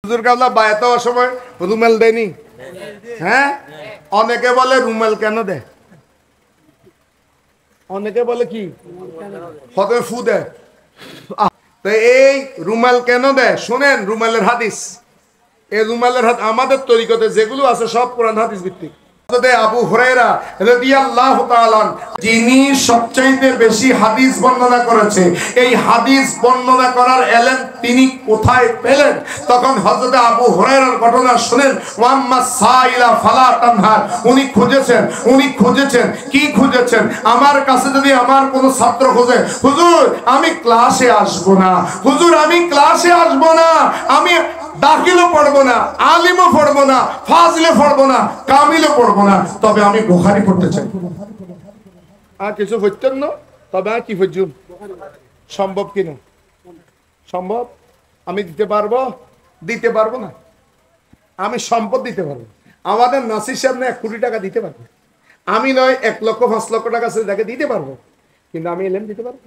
হুজুর কাবলা বায়াত হওয়ার সময় রুমাল দেয়নি? হ্যাঁ, অনেকে বলে রুমাল কেন দেয়, অনেকে বলে কি হতে ফু দেয়। তো এই রুমাল কেন দেয় শোনেন, রুমালের হাদিস, এই রুমালের হাত আমাদের তরিকতে যেগুলো আছে সব কোরআন হাদিস ভিত্তিক। আবু হুরায়রা রাদিয়াল্লাহু তাআলা যিনি সবচাইতে বেশি হাদিস বর্ণনা করেছে, এই হাদিস বর্ণনা করার এলেম তিনি কোথায় পেলেন? তখন হযরত আবু হুরায়রার ঘটনা শুনেন, ওয়াম্মা সাইলা ফালা তানহার, উনি খুঁজেছেন কি খুঁজেছেন? আমার কাছে যদি আমার কোন ছাত্র খোঁজে, হুজুর আমি ক্লাসে আসবো না, হুজুর আমি ক্লাসে আসবো না, আমি দাখিলও পড়বো না, আলিমও পড়বো না, ফাজিলও পড়বো না, কামিলও পড়বো না, তবে আমি বুখারী পড়তে চাই। আর কিছু হইতেন না, তবে আর কি হইজুম? সম্ভব কিনা? সম্ভব? আমি দিতে পারবো না। আমি সম্পদ দিতে পারবো, আমাদের নাসির সাহেব না 1 কোটি টাকা দিতে পারবো, আমি নয় 1 লক্ষ 5 লক্ষ টাকা তাকে দিতে পারবো, কিন্তু আমি এলেম দিতে পারবো?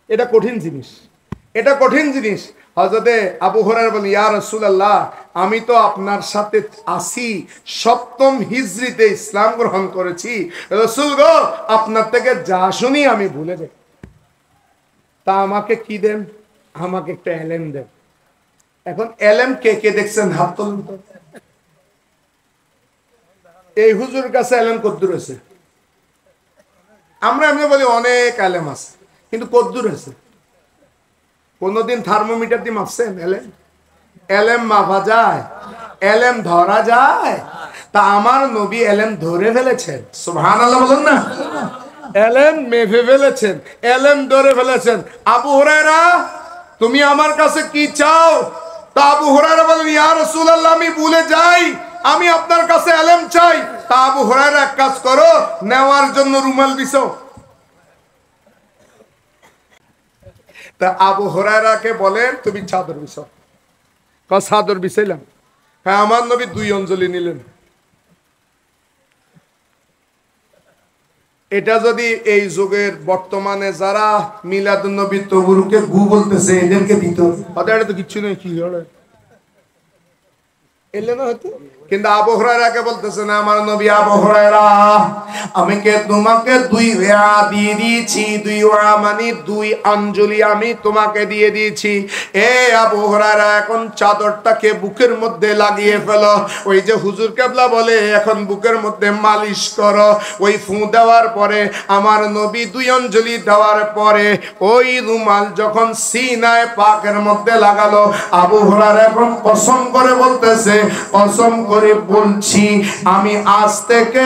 এটা কঠিন জিনিস। হযরতে আবু হুরায়রা বলেন, ইয়া রাসূলুল্লাহ, আমি তো আপনার সাথে আছি, 7ম হিজরিতে ইসলাম গ্রহণ করেছি, রাসূল গো আপনার থেকে যা শুনি আমি ভুলে যাই, তা আমাকে কি দেন? আমাকে একটা এলেম দেন। এখন এলেম কে কে দেখছেন হাত তুলুন তো। এই হুজুর কাছে এলেম কদ্দুর আছে? আমরা এমনি বলি অনেক এলেম আছে, কিন্তু কদ্দুর আছে? কোনদিন থার্মোমিটার দিয়ে মাপছেন এলেম মাপা যায়? এলেম ধরা যায়? তা আমার নবী এলেম ধরে ফেলেছেন, সুবহানাল্লাহ বলেন না, এলেম মেপে ফেলেছেন, এলেম ধরে ফেলেছেন। আবু হুরায়রা তুমি আমার কাছে কি চাও? তা আবু হুরায়রা বলেন, ইয়া রাসূলুল্লাহ আমি ভুলে যাই, আমি আপনার কাছে এলেম চাই। তা আবু হুরায়রা এক কাজ করো, নেওয়ার জন্য রুমাল বিছাও। তা আবু হুরায়রাকে বলেন তুমি চাদর বিছাও। চাদর বিছাইলাম। হ্যাঁ, আমার নবী 2 অঞ্জলি নিলেন। এটা যদি এই যুগের বর্তমানে যারা মিলাদুন নবী তবরুকে গু বলতেছে এদেরকে দিত, এটা তো কিচ্ছু নেই, কি হলো এলে না হতো। কিন্তু আবু হুরায়রাকে বলতেছে না, আমার নবী আবু হুরায়রা আমি কে তোমাকে 2 ওয়া দিয়ে দিয়েছি, 2 ওয়া মানে 2 অঞ্জলি আমি তোমাকে দিয়ে দিয়েছি। এ আবু হুরায়রা এখন চাদরটাকে বুকের মধ্যে লাগিয়ে ফেলো, ওই যে হুজুর কেবলা বলে এখন বুকের মধ্যে মালিশ করো। ওই ফু দেওয়ার পরে আমার নবী 2 অঞ্জলি দেওয়ার পরে ওই রুমাল যখন সিনায় পাকের মধ্যে লাগালো, আবু হুরায়রা এখন কসম করে বলতেছে, কসম করে বলছি আমি আজ থেকে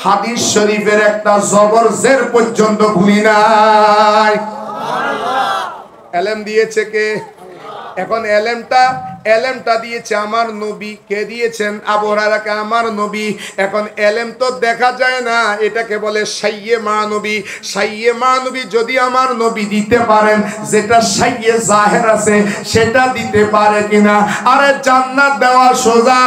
হাদিস শরীফের একটা জবর জের পর্যন্ত ভুলি নাই। এলেম দিয়েছে কে? এখন এলেমটা দিয়েছে আমার নবী। কে দিয়েছেন? আবু হুরায়রাকে আমার নবী। এখন এলেম তো দেখা যায় না, এটাকে বলে শাইয়ে মানবী। শাইয়ে মানবী যদি আমার নবী দিতে পারেন, যেটা শাইয়ে জাহের আছে সেটা দিতে পারে কিনা? আরে জান্নাত দেওয়া সোজা,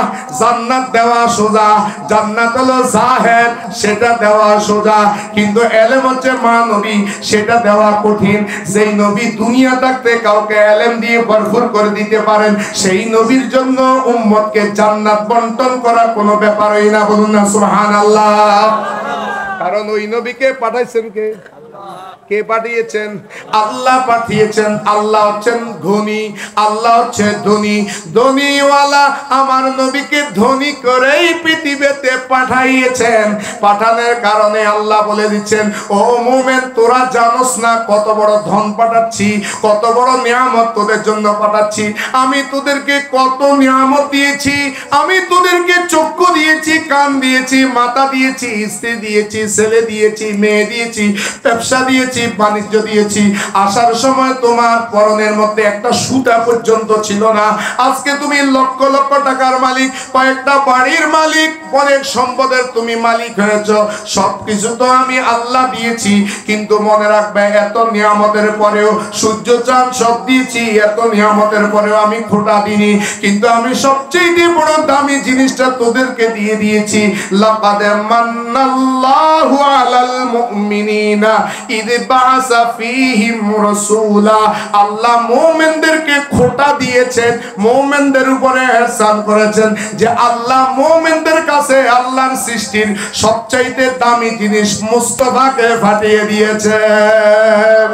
জান্নাত হলো জাহের, সেটা দেওয়া সোজা, কিন্তু এলেম হচ্ছে মানবী, সেটা দেওয়া কঠিন। যেই নবী দুনিয়া থাকতে কাউকে এলেম দিয়ে ভরপুর করে দিতে পারেন, সেই নবীর জন্য উম্মতকে জান্নাত বন্টন করা কোনো ব্যাপারই না। বলুন না সুবহানাল্লাহ। কারণ ওই নবীকে পাঠাইছেন কে? কে পাঠিয়েছেন? আল্লাহ পাঠিয়েছেন। আল্লাহ হচ্ছেন ধনী, আল্লাহ হচ্ছে ধনী, ধনীওয়ালা আমার নবীকে ধনী করেই পৃথিবীতে পাঠাইয়েছেন। পাঠানোর কারণে আল্লাহ বলে দিচ্ছেন, ও মুমিন তোরা জানোস না কত বড় ধন পাঠাচ্ছি, কত বড় নিয়ামত তোদের জন্য পাঠাচ্ছি। আমি তোদেরকে কত নিয়ামত দিয়েছি, আমি তোদেরকে চক্ষু দিয়েছি, কান দিয়েছি, মাথা দিয়েছি, স্ত্রী দিয়েছি, ছেলে দিয়েছি, মেয়ে দিয়েছি, ব্যবসা দিয়েছি, বাণিজ্য দিয়েছি। আসার সময় তোমার পরনের মধ্যে একটা সুতা পর্যন্ত ছিল না। আজকে তুমি লক্ষ লক্ষ টাকার মালিক, কয়েকটা বাড়ির মালিক, অনেক সম্পদের তুমি মালিক হয়েছ। সবকিছু তো আমি আল্লাহ দিয়েছি, কিন্তু মনে রাখবে এত নিয়ামতের পরেও, সূর্য চাঁদ সব দিয়েছি, এত নিয়ামতের পরেও আমি খোটা দিইনি। কিন্তু আমি সবচেয়ে বড় দামি জিনিসটা তোদেরকে দিয়ে দিয়েছি। লাকাদ মান্নাল্লাহু আলাল মুমিনিনা ইদ বাসা ফীহিম রাসূলা, আল্লাহ মুমিনদেরকে খোঁটা দিয়েছেন, মুমিনদের উপরে ইহসান করেছেন যে আল্লাহ মুমিনদের কাছে আল্লাহর সৃষ্টির সবচাইতে দামি জিনিস মুস্তাফাকে পাঠিয়ে দিয়েছেন।